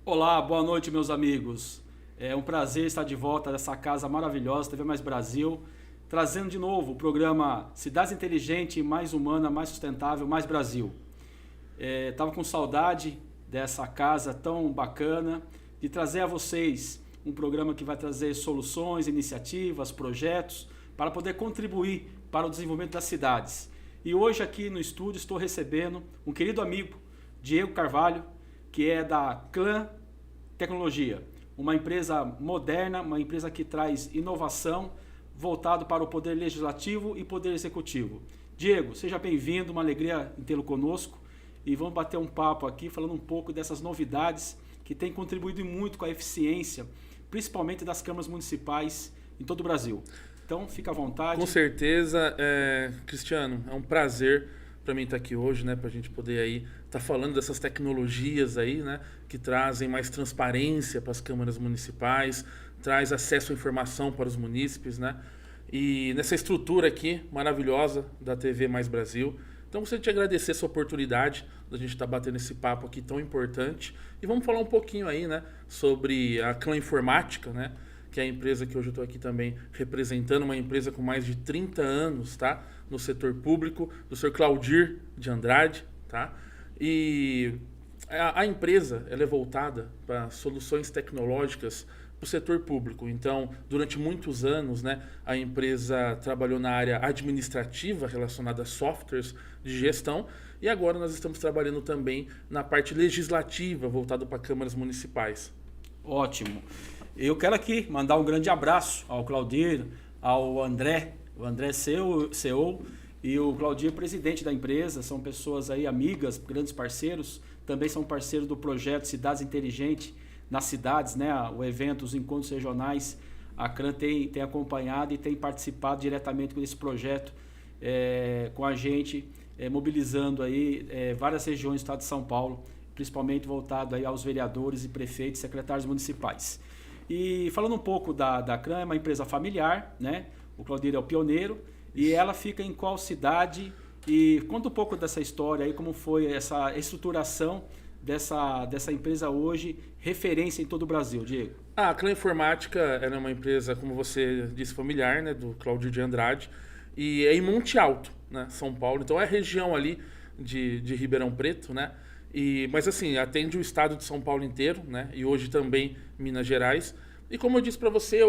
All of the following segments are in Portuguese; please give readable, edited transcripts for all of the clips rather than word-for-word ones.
Olá, boa noite, meus amigos. É um prazer estar de volta nessa casa maravilhosa, TV Mais Brasil, trazendo de novo o programa Cidades Inteligente, Mais Humana, Mais Sustentável, Mais Brasil. Estava com saudade dessa casa tão bacana, de trazer a vocês um programa que vai trazer soluções, iniciativas, projetos, para poder contribuir para o desenvolvimento das cidades. E hoje aqui no estúdio estou recebendo um querido amigo, Diego Carvalho, que é da Clan Tecnologia, uma empresa moderna, uma empresa que traz inovação voltado para o poder legislativo e poder executivo. Diego, seja bem-vindo, uma alegria em tê-lo conosco e vamos bater um papo aqui falando um pouco dessas novidades que têm contribuído muito com a eficiência, principalmente das câmaras municipais em todo o Brasil. Então, fica à vontade. Com certeza, Cristiano, é um prazer para mim estar aqui hoje, né, para a gente poder aí estar falando dessas tecnologias aí, né, que trazem mais transparência para as câmaras municipais, traz acesso à informação para os munícipes, né, e nessa estrutura aqui maravilhosa da TV Mais Brasil. Então, gostaria de te agradecer essa oportunidade da gente estar batendo esse papo aqui tão importante e vamos falar um pouquinho aí, né, sobre a Clan Informática, né, que é a empresa que hoje eu estou aqui também representando, uma empresa com mais de 30 anos, tá? No setor público, do Sr. Claudir de Andrade, tá? E a empresa ela é voltada para soluções tecnológicas para o setor público. Então, durante muitos anos, né, a empresa trabalhou na área administrativa relacionada a softwares de gestão e agora nós estamos trabalhando também na parte legislativa voltada para câmaras municipais. Ótimo. Eu quero aqui mandar um grande abraço ao Claudir, ao André, o André CEO e o Claudir, presidente da empresa. São pessoas aí amigas, grandes parceiros, também são parceiros do projeto Cidades Inteligentes nas cidades, né? O evento, os encontros regionais, a CRAN tem acompanhado e tem participado diretamente com esse projeto com a gente, mobilizando aí várias regiões do estado de São Paulo, principalmente voltado aí aos vereadores e prefeitos, secretários municipais. E falando um pouco da CRAN, é uma empresa familiar, né? O Claudir é o pioneiro. E ela fica em qual cidade? E conta um pouco dessa história aí, como foi essa estruturação dessa empresa hoje, referência em todo o Brasil, Diego. A Clan Informática é uma empresa, como você disse, familiar, né? Do Claudir de Andrade. E é em Monte Alto, né? São Paulo. Então é a região ali de Ribeirão Preto, né? Mas assim, atende o estado de São Paulo inteiro, né? E hoje também Minas Gerais. E como eu disse para você,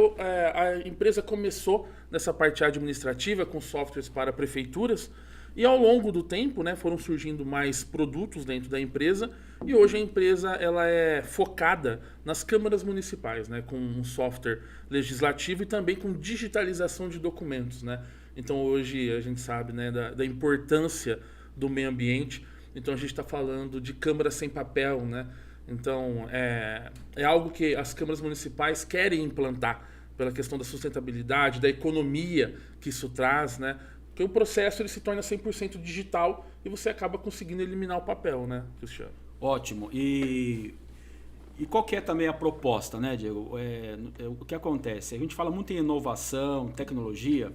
a empresa começou nessa parte administrativa com softwares para prefeituras e ao longo do tempo, né, foram surgindo mais produtos dentro da empresa e hoje a empresa ela é focada nas câmaras municipais, né, com um software legislativo e também com digitalização de documentos, né? Então hoje a gente sabe, né, da importância do meio ambiente. Então a gente está falando de câmara sem papel, né? Então é algo que as câmaras municipais querem implantar pela questão da sustentabilidade, da economia que isso traz, né? Porque o processo ele se torna 100% digital e você acaba conseguindo eliminar o papel, né, Cristiano? Ótimo. E qual que é também a proposta, né, Diego? O que acontece? A gente fala muito em inovação, tecnologia,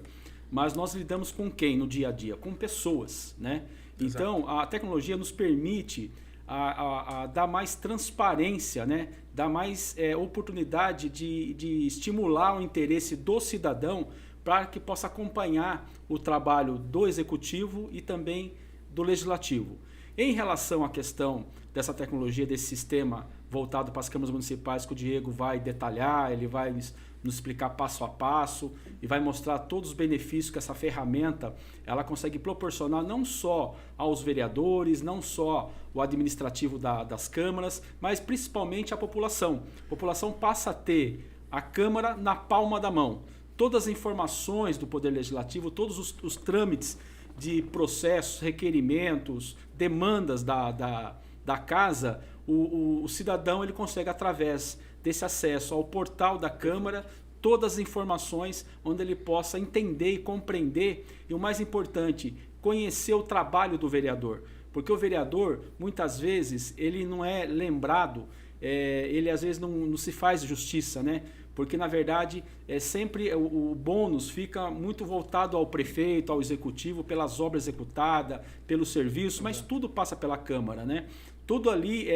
mas nós lidamos com quem no dia a dia? Com pessoas, né? Exato. Então, a tecnologia nos permite a dar mais transparência, né? Dar mais oportunidade de estimular o interesse do cidadão para que possa acompanhar o trabalho do executivo e também do legislativo. Em relação à questão dessa tecnologia, desse sistema voltado para as câmaras municipais, que o Diego vai detalhar, ele vai nos explicar passo a passo e vai mostrar todos os benefícios que essa ferramenta ela consegue proporcionar não só aos vereadores, não só o administrativo das câmaras, mas principalmente à população. A população passa a ter a Câmara na palma da mão. Todas as informações do Poder Legislativo, todos os trâmites de processos, requerimentos, demandas da casa, o cidadão ele consegue, através desse acesso ao portal da Câmara, todas as informações, onde ele possa entender e compreender, e o mais importante, conhecer o trabalho do vereador. Porque o vereador, muitas vezes, ele não é lembrado, ele às vezes não se faz justiça, né? Porque, na verdade, sempre o bônus fica muito voltado ao prefeito, ao executivo, pelas obras executadas, pelo serviço, mas tudo passa pela Câmara, né? Tudo ali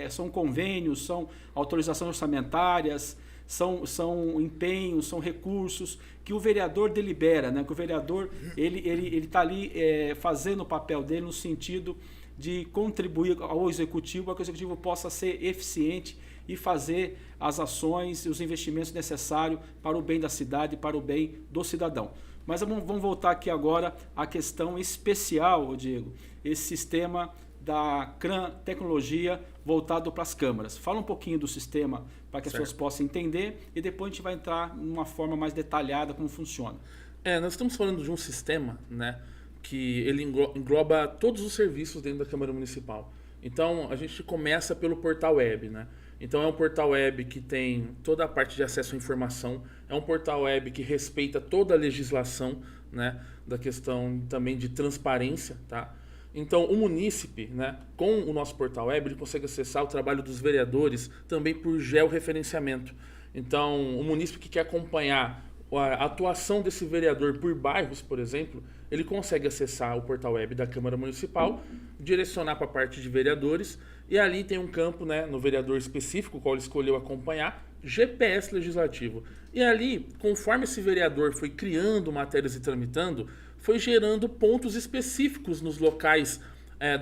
são convênios, são autorizações orçamentárias, são empenhos, são recursos que o vereador delibera, né? Que o vereador ele está ali fazendo o papel dele no sentido de contribuir ao executivo para que o executivo possa ser eficiente e fazer as ações e os investimentos necessários para o bem da cidade e para o bem do cidadão. Mas vamos voltar aqui agora à questão especial, Diego, esse sistema da CRAN Tecnologia voltado para as câmaras. Fala um pouquinho do sistema para que as pessoas possam entender e depois a gente vai entrar numa forma mais detalhada como funciona. Nós estamos falando de um sistema, né, que ele engloba todos os serviços dentro da Câmara Municipal. Então, a gente começa pelo portal web, né? Então, é um portal web que tem toda a parte de acesso à informação, é um portal web que respeita toda a legislação, né, da questão também de transparência, tá? Então, o munícipe, né, com o nosso portal web, ele consegue acessar o trabalho dos vereadores também por georreferenciamento. Então, o munícipe que quer acompanhar a atuação desse vereador por bairros, por exemplo, ele consegue acessar o portal web da Câmara Municipal, direcionar para a parte de vereadores, e ali tem um campo, né, no vereador específico, qual ele escolheu acompanhar, GPS legislativo. E ali, conforme esse vereador foi criando matérias e tramitando, foi gerando pontos específicos nos locais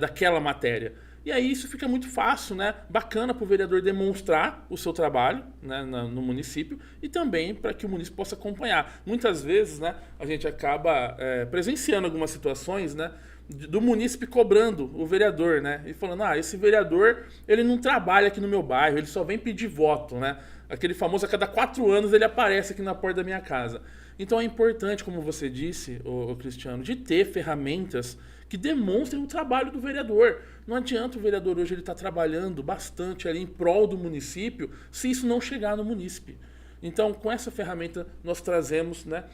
daquela matéria. E aí isso fica muito fácil, né? Bacana para o vereador demonstrar o seu trabalho, né, no município e também para que o município possa acompanhar. Muitas vezes, né, a gente acaba presenciando algumas situações, né, do munícipe cobrando o vereador, né, e falando, esse vereador ele não trabalha aqui no meu bairro, ele só vem pedir voto, né? Aquele famoso, a cada 4 anos ele aparece aqui na porta da minha casa. Então é importante, como você disse, ô Cristiano, de ter ferramentas que demonstrem o trabalho do vereador. Não adianta o vereador hoje ele estar trabalhando bastante ali em prol do município se isso não chegar no munícipe. Então, com essa ferramenta, nós trazemos, né,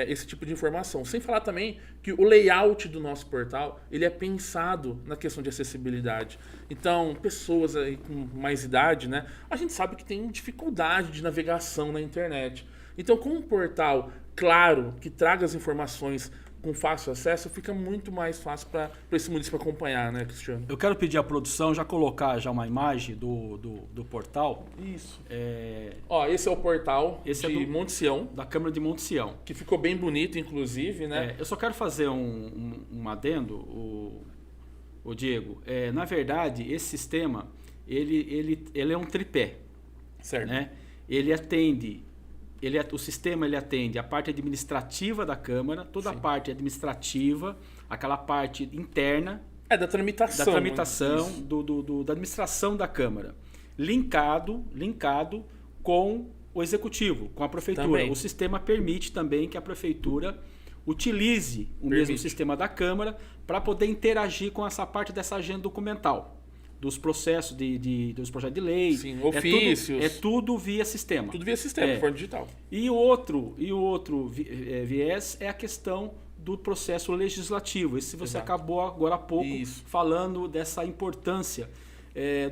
esse tipo de informação. Sem falar também que o layout do nosso portal ele é pensado na questão de acessibilidade. Então, pessoas aí com mais idade, né, a gente sabe que tem dificuldade de navegação na internet. Então, com um portal claro, que traga as informações com fácil acesso, fica muito mais fácil para esse município acompanhar, né, Cristiano? Eu quero pedir à produção já colocar já uma imagem do portal. Isso. Esse é o portal de Monte Sião. Da Câmara de Monte Sião. Que ficou bem bonito, inclusive, né? Eu só quero fazer um adendo, o Diego. Na verdade, esse sistema, ele é um tripé. Certo. Né? O sistema ele atende a parte administrativa da Câmara, toda a parte administrativa, aquela parte interna. Da tramitação. Da tramitação, da administração da Câmara. Linkado com o Executivo, com a Prefeitura. Também. O sistema permite também que a Prefeitura utilize o mesmo sistema da Câmara para poder interagir com essa parte dessa agenda documental. Dos processos dos projetos de lei. Sim, ofícios. É tudo via sistema. Tudo via sistema, de forma digital. E o outro viés é a questão do processo legislativo. Esse você acabou agora há pouco falando dessa importância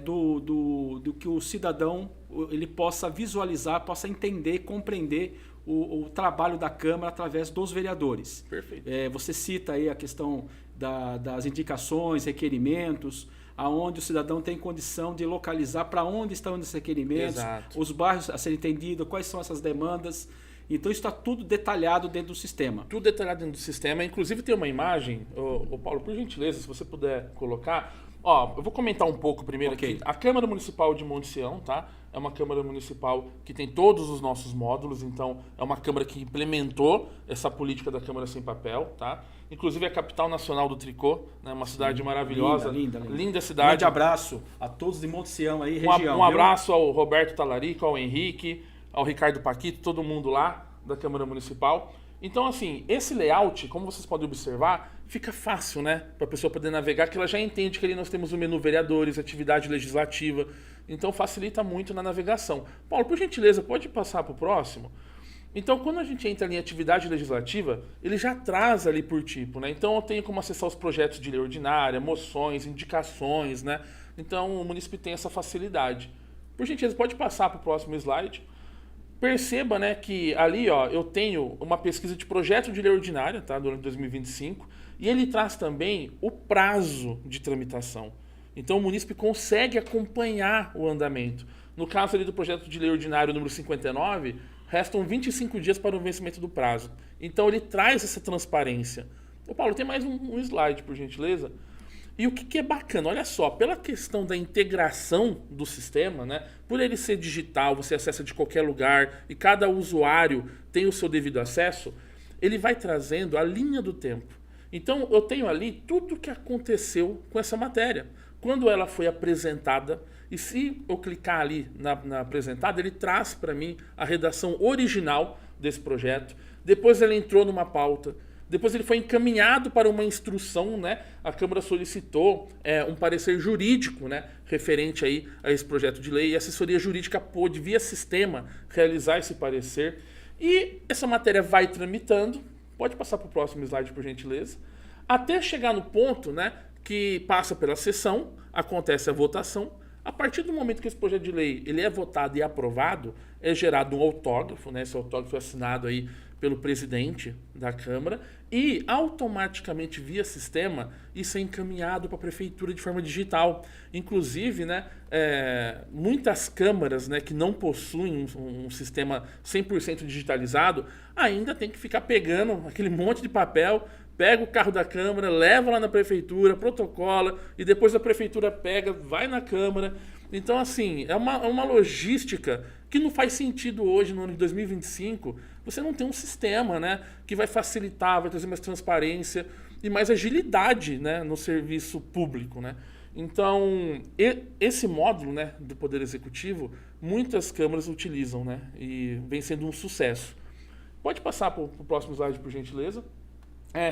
do que o cidadão ele possa visualizar, possa entender, compreender o trabalho da Câmara através dos vereadores. Perfeito. Você cita aí a questão das indicações, requerimentos, aonde o cidadão tem condição de localizar para onde estão esses requerimentos, os bairros a serem entendidos, quais são essas demandas. Então isso está tudo detalhado dentro do sistema. Tudo detalhado dentro do sistema. Inclusive tem uma imagem, Paulo, por gentileza, se você puder colocar. Eu vou comentar um pouco primeiro aqui. A Câmara Municipal de Monte Sião, tá? É uma Câmara Municipal que tem todos os nossos módulos, então é uma Câmara que implementou essa política da Câmara Sem Papel, tá? Inclusive é a capital nacional do tricô, né? Uma cidade maravilhosa. Linda cidade. Um grande abraço a todos de Monte Sião aí, região. Um abraço ao Roberto Talarico, ao Henrique, ao Ricardo Paquito, todo mundo lá da Câmara Municipal. Então, assim, esse layout, como vocês podem observar, fica fácil, né? Para a pessoa poder navegar, que ela já entende que ali nós temos o menu vereadores, atividade legislativa. Então facilita muito na navegação. Paulo, por gentileza, pode passar para o próximo? Então, quando a gente entra em atividade legislativa, ele já traz ali por tipo, né? Então, eu tenho como acessar os projetos de lei ordinária, moções, indicações, né? Então, o município tem essa facilidade. Por gentileza, pode passar para o próximo slide. Perceba, né, que ali, ó, eu tenho uma pesquisa de projeto de lei ordinária, tá, durante 2025, e ele traz também o prazo de tramitação. Então, o município consegue acompanhar o andamento. No caso ali do projeto de lei ordinário número 59, restam 25 dias para o vencimento do prazo. Então, ele traz essa transparência. Ô, Paulo, tem mais um slide, por gentileza? E o que é bacana, olha só, pela questão da integração do sistema, né, por ele ser digital, você acessa de qualquer lugar e cada usuário tem o seu devido acesso, ele vai trazendo a linha do tempo. Então, eu tenho ali tudo o que aconteceu com essa matéria. Quando ela foi apresentada, e se eu clicar ali na apresentada, ele traz para mim a redação original desse projeto. Depois ela entrou numa pauta. Depois ele foi encaminhado para uma instrução, né? A Câmara solicitou um parecer jurídico, né, referente aí a esse projeto de lei, e a assessoria jurídica pôde, via sistema, realizar esse parecer. E essa matéria vai tramitando, pode passar para o próximo slide, por gentileza, até chegar no ponto, né, que passa pela sessão, acontece a votação. A partir do momento que esse projeto de lei ele é votado e aprovado, é gerado um autógrafo, né? Esse autógrafo é assinado aí pelo presidente da Câmara e automaticamente via sistema isso é encaminhado para a prefeitura de forma digital. Inclusive, né, muitas câmaras, né, que não possuem um sistema 100% digitalizado ainda tem que ficar pegando aquele monte de papel, pega o carro da Câmara, leva lá na prefeitura, protocola, e depois a prefeitura pega, vai na Câmara. Então, assim, é uma logística que não faz sentido hoje, no ano de 2025, você não tem um sistema, né, que vai facilitar, vai trazer mais transparência e mais agilidade, né, no serviço público, né? Então, esse módulo, né, do Poder Executivo, muitas câmaras utilizam, né, e vem sendo um sucesso. Pode passar para o próximo slide, por gentileza.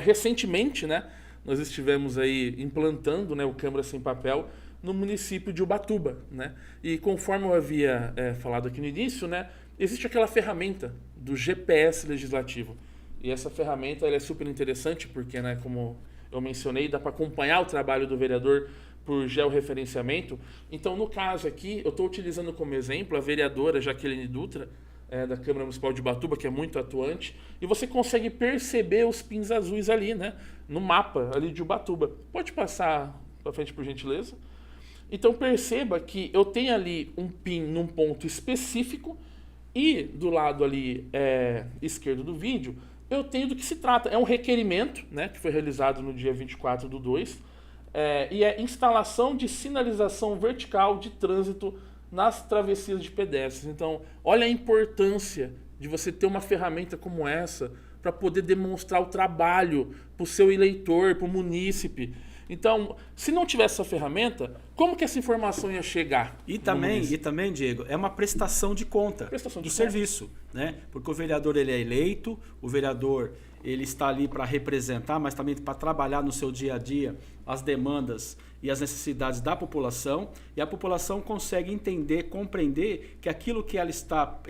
Recentemente, né, nós estivemos aí implantando, né, o Câmara Sem Papel no município de Ubatuba, né? E conforme eu havia falado aqui no início, né, existe aquela ferramenta do GPS legislativo. E essa ferramenta ela é super interessante porque, né, como eu mencionei, dá para acompanhar o trabalho do vereador por georreferenciamento. Então, no caso aqui, eu estou utilizando como exemplo a vereadora Jaqueline Dutra, da Câmara Municipal de Ubatuba, que é muito atuante, e você consegue perceber os pins azuis ali, né, no mapa ali de Ubatuba. Pode passar para frente, por gentileza? Então perceba que eu tenho ali um pin num ponto específico e do lado ali esquerdo do vídeo eu tenho do que se trata. É um requerimento, né, que foi realizado no dia 24/2, e é instalação de sinalização vertical de trânsito nas travessias de pedestres. Então, olha a importância de você ter uma ferramenta como essa para poder demonstrar o trabalho para o seu eleitor, para o munícipe. Então, se não tivesse essa ferramenta, como que essa informação ia chegar? E também, Diego, é uma prestação de conta do serviço, né? Porque o vereador ele é eleito, o vereador ele está ali para representar, mas também para trabalhar no seu dia a dia as demandas e as necessidades da população, e a população consegue entender, compreender que aquilo que ela está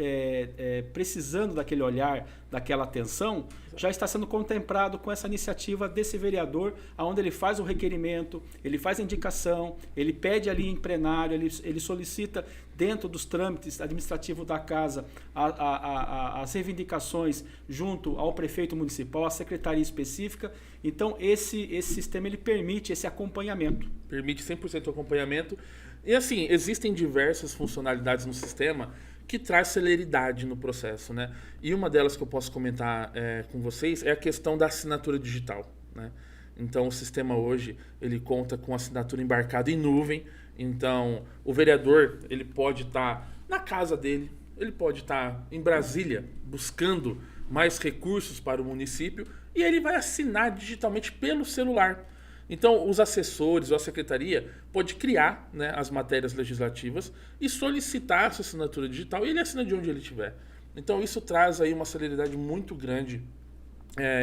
precisando daquele olhar, daquela atenção, já está sendo contemplado com essa iniciativa desse vereador, onde ele faz o requerimento, ele faz a indicação, ele pede ali em plenário, ele solicita dentro dos trâmites administrativos da casa as reivindicações junto ao prefeito municipal, à secretaria específica. Então, esse sistema ele permite esse acompanhamento. Permite 100% acompanhamento. E assim, existem diversas funcionalidades no sistema que traz celeridade no processo, né? E uma delas que eu posso comentar com vocês é a questão da assinatura digital, né? Então, o sistema hoje, ele conta com assinatura embarcada em nuvem. Então, o vereador, ele pode estar na casa dele, ele pode estar em Brasília buscando mais recursos para o município e ele vai assinar digitalmente pelo celular. Então, os assessores ou a secretaria pode criar, né, as matérias legislativas e solicitar essa assinatura digital e ele assina de onde ele estiver. Então, isso traz aí uma celeridade muito grande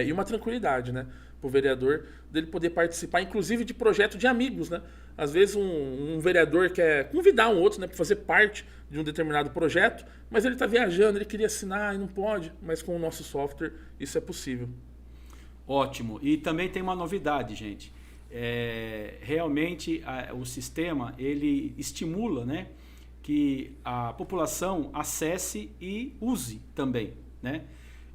E uma tranquilidade, né? Para o vereador dele poder participar, inclusive, de projeto de amigos, né? Às vezes um vereador quer convidar um outro, né, para fazer parte de um determinado projeto, mas ele está viajando, ele queria assinar e não pode, mas com o nosso software isso é possível. Ótimo. E também tem uma novidade, gente. Realmente o sistema ele estimula, né, que a população acesse e use também, né?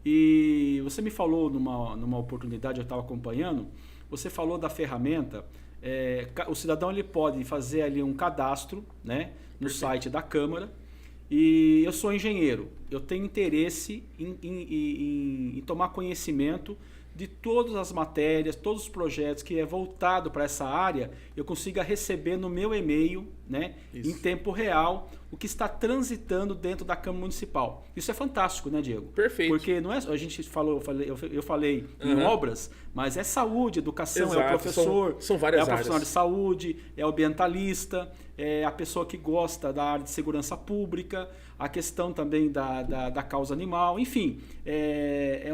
E você me falou numa oportunidade, eu estava acompanhando, você falou da ferramenta. O cidadão ele pode fazer ali um cadastro, né, no site da Câmara. E eu sou engenheiro, eu tenho interesse em tomar conhecimento de todas as matérias, todos os projetos que é voltado para essa área, eu consiga receber no meu e-mail, né, em tempo real, o que está transitando dentro da Câmara Municipal. Isso é fantástico, né, Diego? Perfeito. Porque não é, a gente falou, eu falei em obras, mas é saúde, educação, Exato. é o professor, são várias é o profissional áreas. de saúde, é o ambientalista, é a pessoa que gosta da área de segurança pública, a questão também da causa animal, enfim, é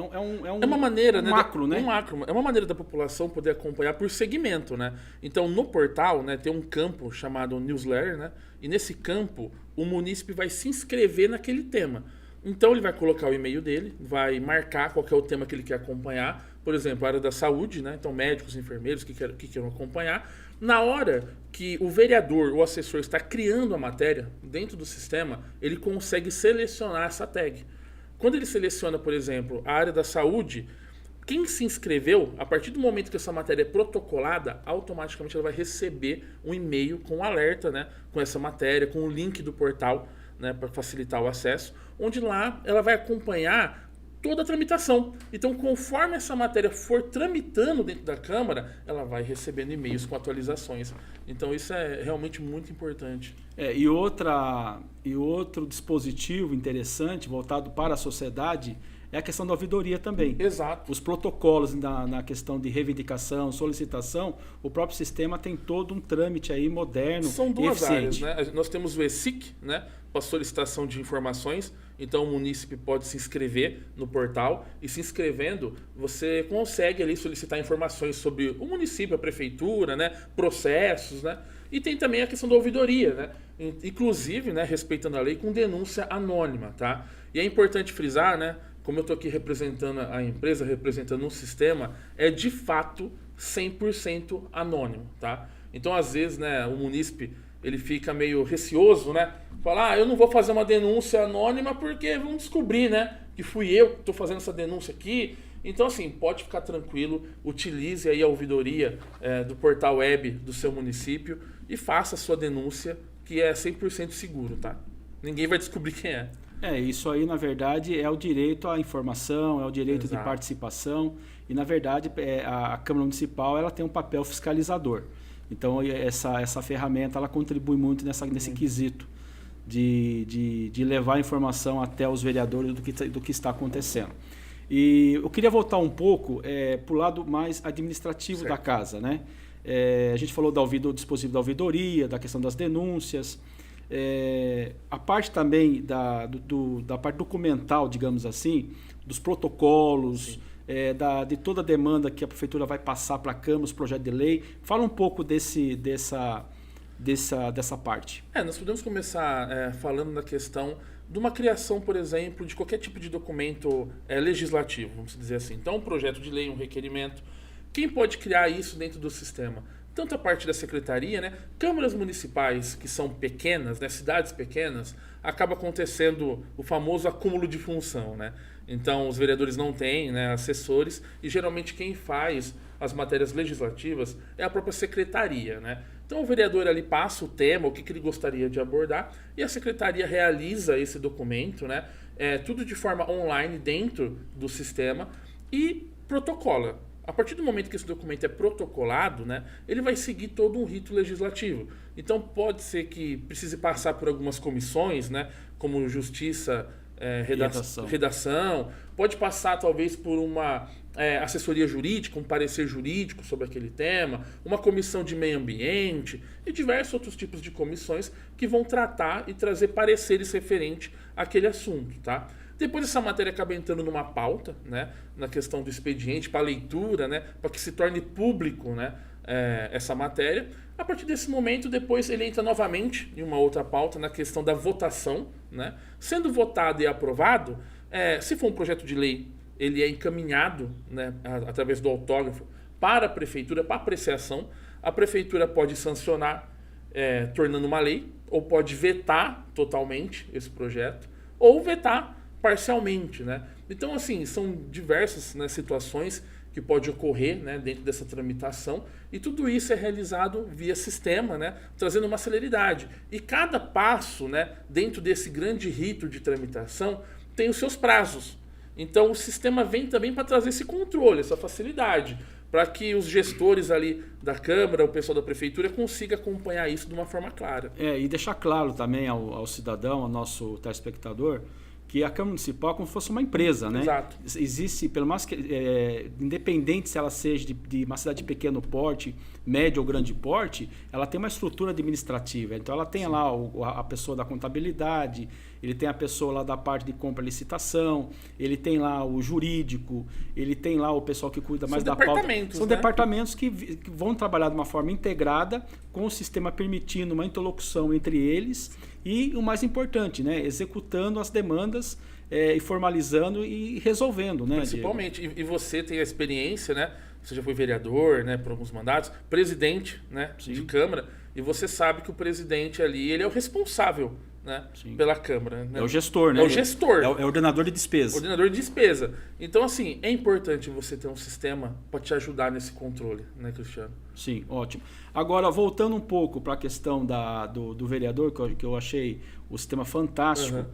uma maneira, né, macro, né? É uma maneira da população poder acompanhar por segmento, né? Então, no portal, né, tem um campo chamado newsletter, né? E nesse campo, o munícipe vai se inscrever naquele tema. Então, ele vai colocar o e-mail dele, vai marcar qual que é o tema que ele quer acompanhar. Por exemplo, a área da saúde, né? Então, médicos, enfermeiros que queiram acompanhar. Na hora que o vereador ou assessor está criando a matéria dentro do sistema, ele consegue selecionar essa tag. Quando ele seleciona, por exemplo, a área da saúde, quem se inscreveu, a partir do momento que essa matéria é protocolada, automaticamente ela vai receber um e-mail com um alerta, né, com essa matéria, com o link do portal, né, para facilitar o acesso, onde lá ela vai acompanhar toda a tramitação. Então, conforme essa matéria for tramitando dentro da Câmara, ela vai recebendo e-mails com atualizações. Então, isso é realmente muito importante. E outro dispositivo interessante, voltado para a sociedade, é a questão da ouvidoria também. Exato. Os protocolos na questão de reivindicação, solicitação, o próprio sistema tem todo um trâmite aí moderno. São duas e áreas, eficiente. né? Nós temos o ESIC, né, para solicitação de informações. Então o munícipe pode se inscrever no portal e, se inscrevendo, você consegue ali solicitar informações sobre o município, a prefeitura, né, processos, né? E tem também a questão da ouvidoria, né? Inclusive, né, respeitando a lei, com denúncia anônima, tá? E é importante frisar, né, como eu estou aqui representando a empresa, representando um sistema, é de fato 100% anônimo, tá? Então, às vezes, né, o munícipe ele fica meio receoso, né? Fala, eu não vou fazer uma denúncia anônima porque vão descobrir, né, que fui eu que estou fazendo essa denúncia aqui. Então, assim, pode ficar tranquilo, utilize aí a ouvidoria do portal web do seu município e faça a sua denúncia, que é 100% seguro, tá? Ninguém vai descobrir quem é. Isso aí, na verdade, é o direito à informação, é o direito Exato. de participação e, na verdade, a Câmara Municipal ela tem um papel fiscalizador. Então, essa ferramenta ela contribui muito nesse quesito de levar a informação até os vereadores do que está acontecendo. E eu queria voltar um pouco para o lado mais administrativo certo. da casa, né? A gente falou do dispositivo da ouvidoria, da questão das denúncias. A parte também da parte documental, digamos assim, dos protocolos, de toda a demanda que a prefeitura vai passar para a Câmara, os projetos de lei. Fala um pouco dessa parte. Nós podemos começar falando da questão de uma criação, por exemplo, de qualquer tipo de documento legislativo, vamos dizer assim. Então, um projeto de lei, um requerimento. Quem pode criar isso dentro do sistema? Tanto a parte da secretaria, né? Câmaras municipais que são pequenas, né? Cidades pequenas, acaba acontecendo o famoso acúmulo de função, né? Então, os vereadores não têm, né, assessores, e geralmente quem faz as matérias legislativas é a própria secretaria, né? Então, o vereador ali passa o tema, o que ele gostaria de abordar, e a secretaria realiza esse documento, né? Tudo de forma online dentro do sistema e protocola. A partir do momento que esse documento é protocolado, né, ele vai seguir todo um rito legislativo. Então, pode ser que precise passar por algumas comissões, né, como Justiça, redação. Pode passar, talvez, por uma assessoria jurídica, um parecer jurídico sobre aquele tema, uma comissão de meio ambiente e diversos outros tipos de comissões que vão tratar e trazer pareceres referentes àquele assunto, tá? Depois essa matéria acaba entrando numa pauta, né, na questão do expediente, para leitura, né, para que se torne público, né, essa matéria. A partir desse momento, depois ele entra novamente em uma outra pauta na questão da votação, né? Sendo votado e aprovado, se for um projeto de lei, ele é encaminhado, né, através do autógrafo para a prefeitura, para apreciação. A prefeitura pode sancionar, tornando uma lei, ou pode vetar totalmente esse projeto, ou vetar parcialmente, né? Então, assim, são diversas, né, situações que pode ocorrer, né, dentro dessa tramitação, e tudo isso é realizado via sistema, né, trazendo uma celeridade. E cada passo, né, dentro desse grande rito de tramitação tem os seus prazos. Então o sistema vem também para trazer esse controle, essa facilidade, para que os gestores ali da Câmara, o pessoal da Prefeitura, consiga acompanhar isso de uma forma clara. E deixar claro também ao cidadão, ao nosso telespectador, que a Câmara Municipal é como se fosse uma empresa, né? Exato. Existe, pelo mais que, independente se ela seja de uma cidade de pequeno porte, médio ou grande porte, ela tem uma estrutura administrativa. Então ela tem lá a pessoa da contabilidade, ele tem a pessoa lá da parte de compra e licitação, ele tem lá o jurídico, ele tem lá o pessoal que cuida mais da pauta. São departamentos que vão trabalhar de uma forma integrada, com o sistema permitindo uma interlocução entre eles e, o mais importante, né, executando as demandas e formalizando e resolvendo, né? Principalmente. E você tem a experiência, né? Você já foi vereador, né, por alguns mandatos, presidente, né, de Câmara, e você sabe que o presidente ali, ele é o responsável, né, pela Câmara. Né? É o gestor, né? É o gestor. É o ordenador de despesa. Ordenador de despesa. Então, assim, é importante você ter um sistema para te ajudar nesse controle, né, Cristiano? Sim, ótimo. Agora, voltando um pouco para a questão do vereador, que eu achei o sistema fantástico,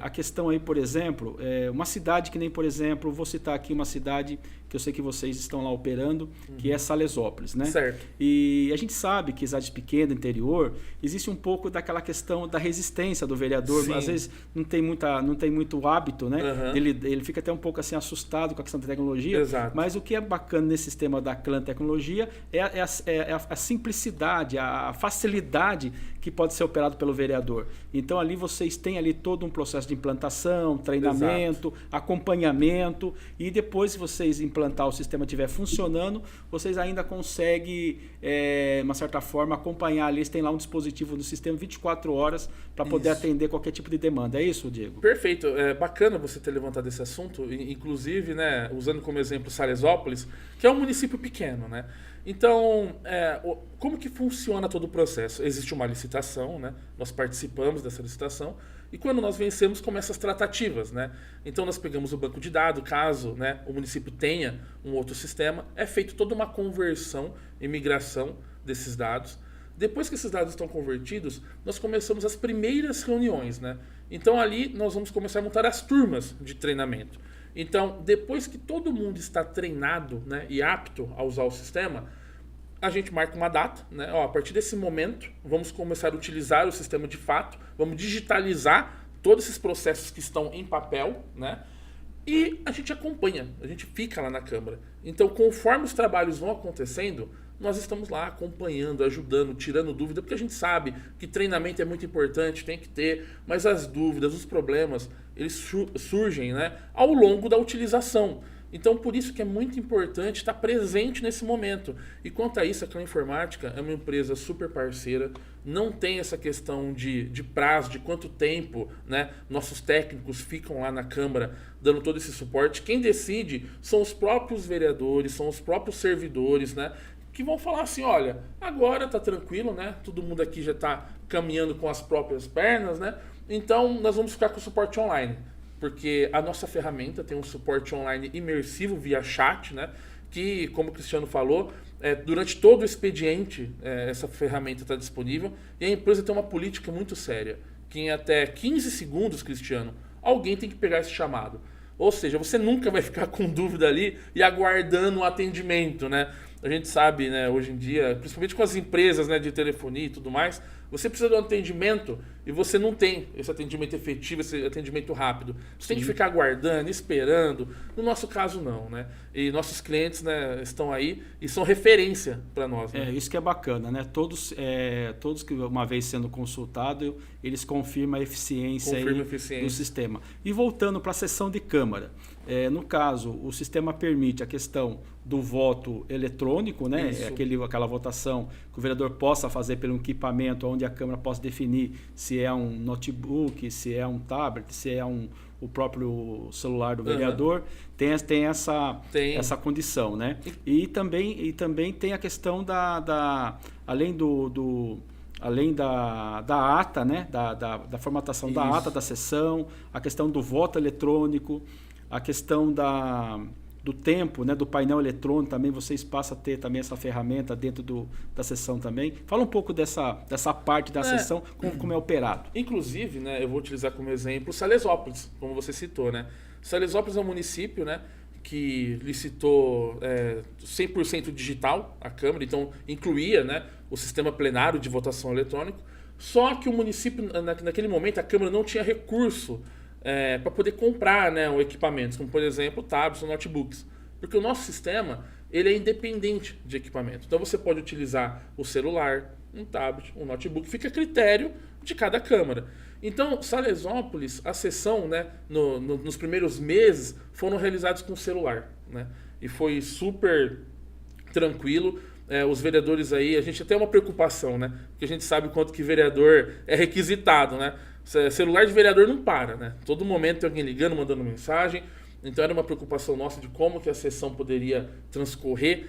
a questão aí, por exemplo, uma cidade que nem, por exemplo, vou citar aqui uma cidade que eu sei que vocês estão lá operando, que é Salesópolis, né? Certo. E a gente sabe que cidade pequena, interior, existe um pouco daquela questão da resistência do vereador. Sim. Às vezes não tem muito hábito, né? Ele fica até um pouco assim assustado com a questão da tecnologia. Exato. Mas o que é bacana nesse sistema da Clã Tecnologia é a simplicidade, a facilidade que pode ser operado pelo vereador. Então ali vocês têm ali todo um processo de implantação, treinamento, acompanhamento, e depois, se vocês implantar o sistema estiver funcionando, vocês ainda conseguem, uma certa forma, acompanhar ali. Eles têm lá um dispositivo no sistema 24 horas para poder atender qualquer tipo de demanda. É isso, Diego? Perfeito. É bacana você ter levantado esse assunto, inclusive, né, usando como exemplo Salesópolis, que é um município pequeno, né? Então, como que funciona todo o processo? Existe uma licitação, né? Nós participamos dessa licitação, e quando nós vencemos, começam as tratativas, né? Então nós pegamos o banco de dados, caso, né, o município tenha um outro sistema, é feita toda uma conversão e migração desses dados. Depois que esses dados estão convertidos, nós começamos as primeiras reuniões, né? Então ali nós vamos começar a montar as turmas de treinamento. Então, depois que todo mundo está treinado, né, e apto a usar o sistema, a gente marca uma data, né? A partir desse momento, vamos começar a utilizar o sistema de fato, vamos digitalizar todos esses processos que estão em papel, né? E a gente acompanha, a gente fica lá na Câmara. Então, conforme os trabalhos vão acontecendo, nós estamos lá acompanhando, ajudando, tirando dúvida, porque a gente sabe que treinamento é muito importante, tem que ter, mas as dúvidas, os problemas, eles surgem, né, ao longo da utilização. Então, por isso que é muito importante estar presente nesse momento. E quanto a isso, a Clã Informática é uma empresa super parceira, não tem essa questão de prazo, de quanto tempo, né, nossos técnicos ficam lá na Câmara dando todo esse suporte. Quem decide são os próprios vereadores, são os próprios servidores, né, que vão falar assim, olha, agora tá tranquilo, né, todo mundo aqui já está caminhando com as próprias pernas, né, então nós vamos ficar com o suporte online. Porque a nossa ferramenta tem um suporte online imersivo via chat, né? Que, como o Cristiano falou, durante todo o expediente essa ferramenta está disponível. E a empresa tem uma política muito séria, que em até 15 segundos, Cristiano, alguém tem que pegar esse chamado. Ou seja, você nunca vai ficar com dúvida ali e aguardando um atendimento, né? A gente sabe, né, hoje em dia, principalmente com as empresas, né, de telefonia e tudo mais, Você precisa de um atendimento e você não tem esse atendimento efetivo, esse atendimento rápido. Você tem que ficar aguardando, esperando. No nosso caso, não, né? E nossos clientes, né, estão aí e são referência para nós. Né? Isso que é bacana, né? Todos que uma vez sendo consultado, eles confirmam a eficiência, do sistema. E voltando para a sessão de câmara. No caso, o sistema permite a questão do voto eletrônico, né? Aquela votação que o vereador possa fazer pelo equipamento, onde a Câmara possa definir se é um notebook, se é um tablet, se é o próprio celular do vereador. Tem essa condição, né? E também tem a questão além da ata, né? da formatação da ata da sessão, a questão do voto eletrônico, a questão do tempo, né, do painel eletrônico também, vocês passam a ter também essa ferramenta dentro da sessão também. Fala um pouco dessa parte da sessão, como é operado. Inclusive, né, eu vou utilizar como exemplo Salesópolis, como você citou. Né? Salesópolis é um município, né, que licitou 100% digital a Câmara, então incluía, né, o sistema plenário de votação eletrônico, só que o município, naquele momento, a Câmara não tinha recurso para poder comprar, né, equipamentos, como por exemplo tablets ou notebooks, porque o nosso sistema ele é independente de equipamento. Então você pode utilizar o celular, um tablet, um notebook, fica a critério de cada Câmara. Então, Salesópolis, a sessão, né, nos primeiros meses foram realizados com celular, né, e foi super tranquilo. Os vereadores aí, a gente tem uma preocupação, né, porque a gente sabe quanto que vereador é requisitado, né. Celular de vereador não para, né? Todo momento tem alguém ligando, mandando mensagem. Então era uma preocupação nossa de como que a sessão poderia transcorrer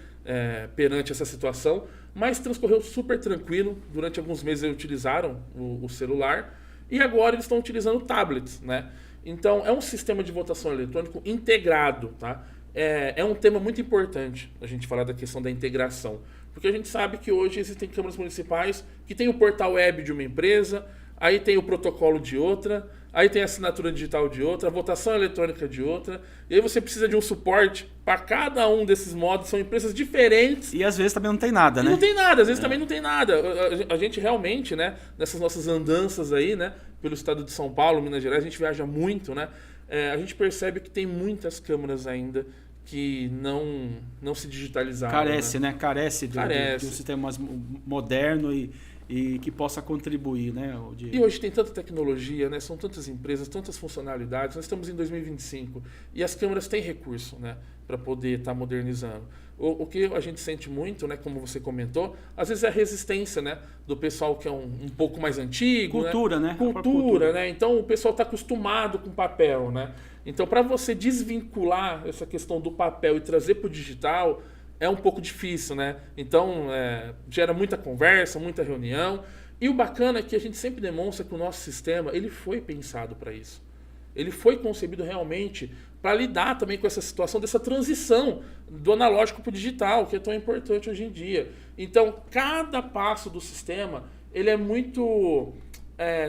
perante essa situação. Mas transcorreu super tranquilo. Durante alguns meses eles utilizaram o celular. E agora eles estão utilizando tablets, né? Então é um sistema de votação eletrônico integrado, tá? É um tema muito importante a gente falar da questão da integração. Porque a gente sabe que hoje existem câmaras municipais que tem o portal web de uma empresa, aí tem o protocolo de outra, aí tem a assinatura digital de outra, a votação eletrônica de outra, e aí você precisa de um suporte para cada um desses modos, são empresas diferentes. E às vezes também não tem nada, né? Não tem nada, às vezes também não tem nada. A gente realmente, né, nessas nossas andanças aí, né, pelo estado de São Paulo, Minas Gerais, a gente viaja muito, né, a gente percebe que tem muitas câmaras ainda que não se digitalizaram. Carece, né? Carece de um sistema mais moderno e que possa contribuir, né? E hoje tem tanta tecnologia, né? São tantas empresas, tantas funcionalidades. Nós estamos em 2025 e as câmaras têm recurso, né, para poder estar modernizando. O que a gente sente muito, né, como você comentou, às vezes é a resistência, né, do pessoal que é um pouco mais antigo. Cultura, né? Cultura, né? Então o pessoal está acostumado com papel, né? Então para você desvincular essa questão do papel e trazer para o digital é um pouco difícil, né? Então, gera muita conversa, muita reunião. E o bacana é que a gente sempre demonstra que o nosso sistema ele foi pensado para isso. Ele foi concebido realmente para lidar também com essa situação dessa transição do analógico para o digital, que é tão importante hoje em dia. Então, cada passo do sistema ele é muito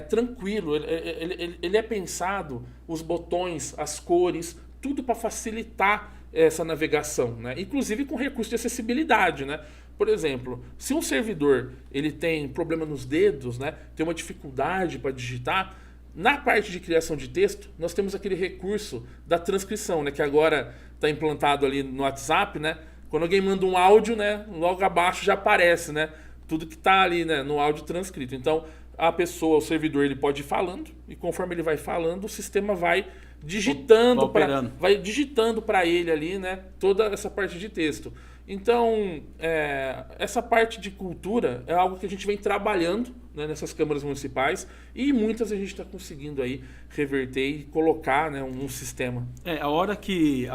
tranquilo. Ele é pensado, os botões, as cores, tudo para facilitar essa navegação, né? Inclusive com recurso de acessibilidade, né? Por exemplo, se um servidor ele tem problema nos dedos, né, tem uma dificuldade para digitar, na parte de criação de texto, nós temos aquele recurso da transcrição, né, que agora está implantado ali no WhatsApp, né? Quando alguém manda um áudio, né, logo abaixo já aparece, né, tudo que está ali, né, no áudio transcrito. Então, a pessoa, o servidor, ele pode ir falando e conforme ele vai falando, o sistema vai digitando para ele ali, né, toda essa parte de texto. Então, essa parte de cultura é algo que a gente vem trabalhando, né, nessas câmaras municipais e muitas a gente está conseguindo aí reverter e colocar, né, um sistema. A hora que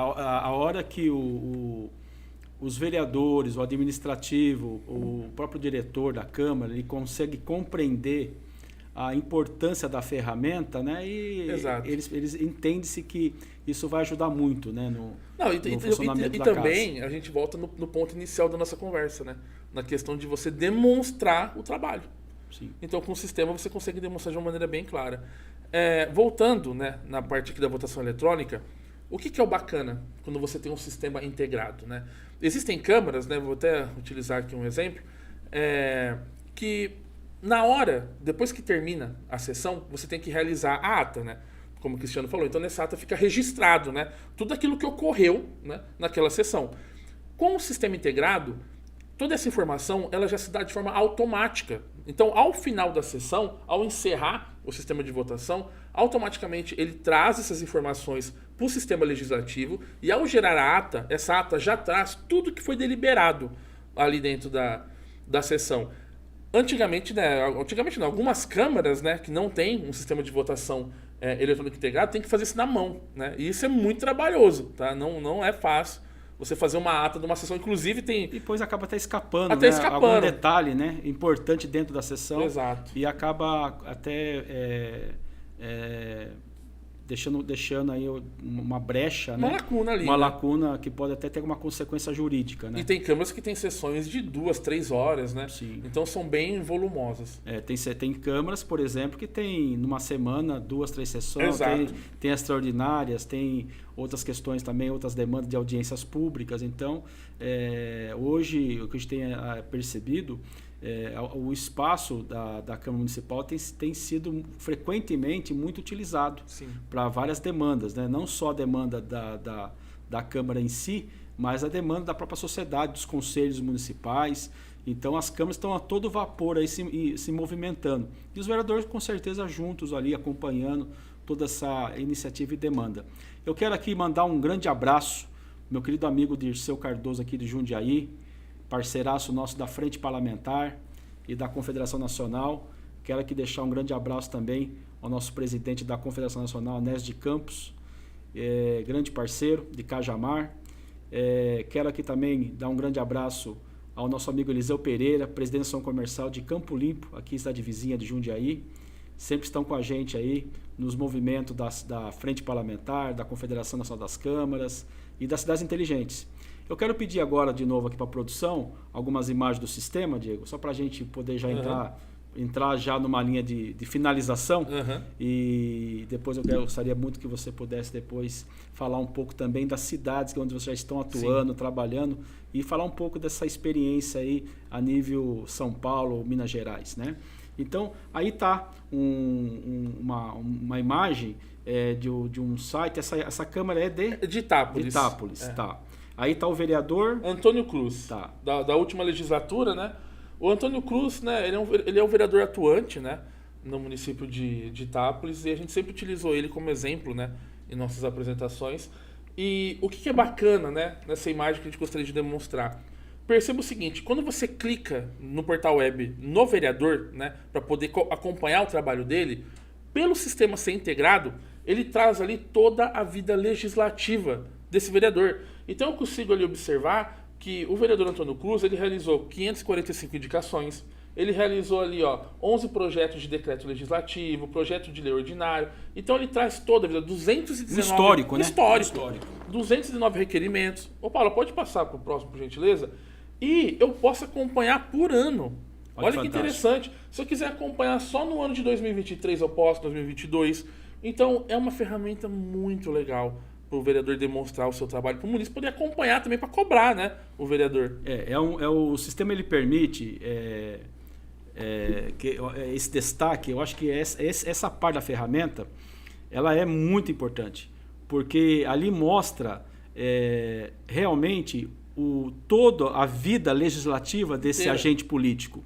os vereadores, o administrativo, o próprio diretor da Câmara, ele consegue compreender a importância da ferramenta, né? E eles entendem-se que isso vai ajudar muito, né, no funcionamento da casa. E também a gente volta no ponto inicial da nossa conversa, né? Na questão de você demonstrar o trabalho. Sim. Então, com o sistema você consegue demonstrar de uma maneira bem clara. Voltando, né, na parte aqui da votação eletrônica, o que é o bacana quando você tem um sistema integrado, né? Existem câmaras, né? Vou até utilizar aqui um exemplo, que Na hora, depois que termina a sessão, você tem que realizar a ata, né? Como o Cristiano falou. Então, nessa ata fica registrado, né? Tudo aquilo que ocorreu, né, naquela sessão. Com o sistema integrado, toda essa informação ela já se dá de forma automática. Então, ao final da sessão, ao encerrar o sistema de votação, automaticamente ele traz essas informações para o sistema legislativo e, ao gerar a ata, essa ata já traz tudo que foi deliberado ali dentro da sessão. Antigamente não, algumas câmaras, né, que não têm um sistema de votação eletrônico integrado, tem que fazer isso na mão, né? E isso é muito trabalhoso, tá? Não é fácil você fazer uma ata de uma sessão. Inclusive tem... E depois acaba até escapando, até né? escapando. Algum detalhe, né, importante dentro da sessão. Exato. E acaba até deixando aí uma brecha, Uma né? lacuna ali. Uma né? lacuna que pode até ter uma consequência jurídica, né? E tem câmeras que têm sessões de 2, 3 horas, né? Sim. Então são bem volumosas. Tem câmaras, por exemplo, que tem numa semana 2, 3 sessões, Exato. tem extraordinárias, tem outras questões também, outras demandas de audiências públicas. Então, hoje, o que a gente tem percebido, o espaço da Câmara Municipal tem sido frequentemente muito utilizado para várias demandas, né? Não só a demanda da Câmara em si, mas a demanda da própria sociedade, dos conselhos municipais. Então as câmaras estão a todo vapor aí se movimentando. E os vereadores com certeza juntos ali acompanhando toda essa iniciativa e demanda. Eu quero aqui mandar um grande abraço, meu querido amigo Dirceu Cardoso aqui de Jundiaí, parceiraço nosso da Frente Parlamentar e da Confederação Nacional. Quero aqui deixar um grande abraço também ao nosso presidente da Confederação Nacional, Anésio de Campos, grande parceiro de Cajamar. Quero aqui também dar um grande abraço ao nosso amigo Eliseu Pereira, presidente da Associação Comercial de Campo Limpo, aqui cidade vizinha de Jundiaí. Sempre estão com a gente aí nos movimentos da Frente Parlamentar, da Confederação Nacional das Câmaras e das Cidades Inteligentes. Eu quero pedir agora de novo aqui para a produção algumas imagens do sistema, Diego, só para a gente poder já entrar já numa linha de finalização. E depois eu gostaria muito que você pudesse depois falar um pouco também das cidades onde vocês já estão atuando, trabalhando, e falar um pouco dessa experiência aí a nível São Paulo, Minas Gerais, né? Então, aí está uma imagem de um site, essa câmera é de Itápolis. De Itápolis, tá. Aí está o vereador... Antônio Cruz, tá. da última legislatura, né? O Antônio Cruz, né, ele é um vereador atuante, né, no município de Itápolis, e a gente sempre utilizou ele como exemplo, né, em nossas apresentações. E o que é bacana, né, nessa imagem que a gente gostaria de demonstrar? Perceba o seguinte, quando você clica no portal web no vereador, né, para poder acompanhar o trabalho dele, pelo sistema ser integrado, ele traz ali toda a vida legislativa desse vereador. Então eu consigo ali observar que o vereador Antônio Cruz, ele realizou 545 indicações, ele realizou ali 11 projetos de decreto legislativo, projeto de lei ordinário. Então ele traz toda a vida, 219... Histórico, né? Histórico. 219 requerimentos. Ô Paulo, pode passar para o próximo, por gentileza? E eu posso acompanhar por ano. Olha que interessante. Se eu quiser acompanhar só no ano de 2023, eu posso, 2022. Então é uma ferramenta muito legal para o vereador demonstrar o seu trabalho, para o município poder acompanhar também, para cobrar, né, o vereador. O sistema ele permite esse destaque. Eu acho que essa parte da ferramenta ela é muito importante, porque ali mostra realmente toda a vida legislativa desse agente político.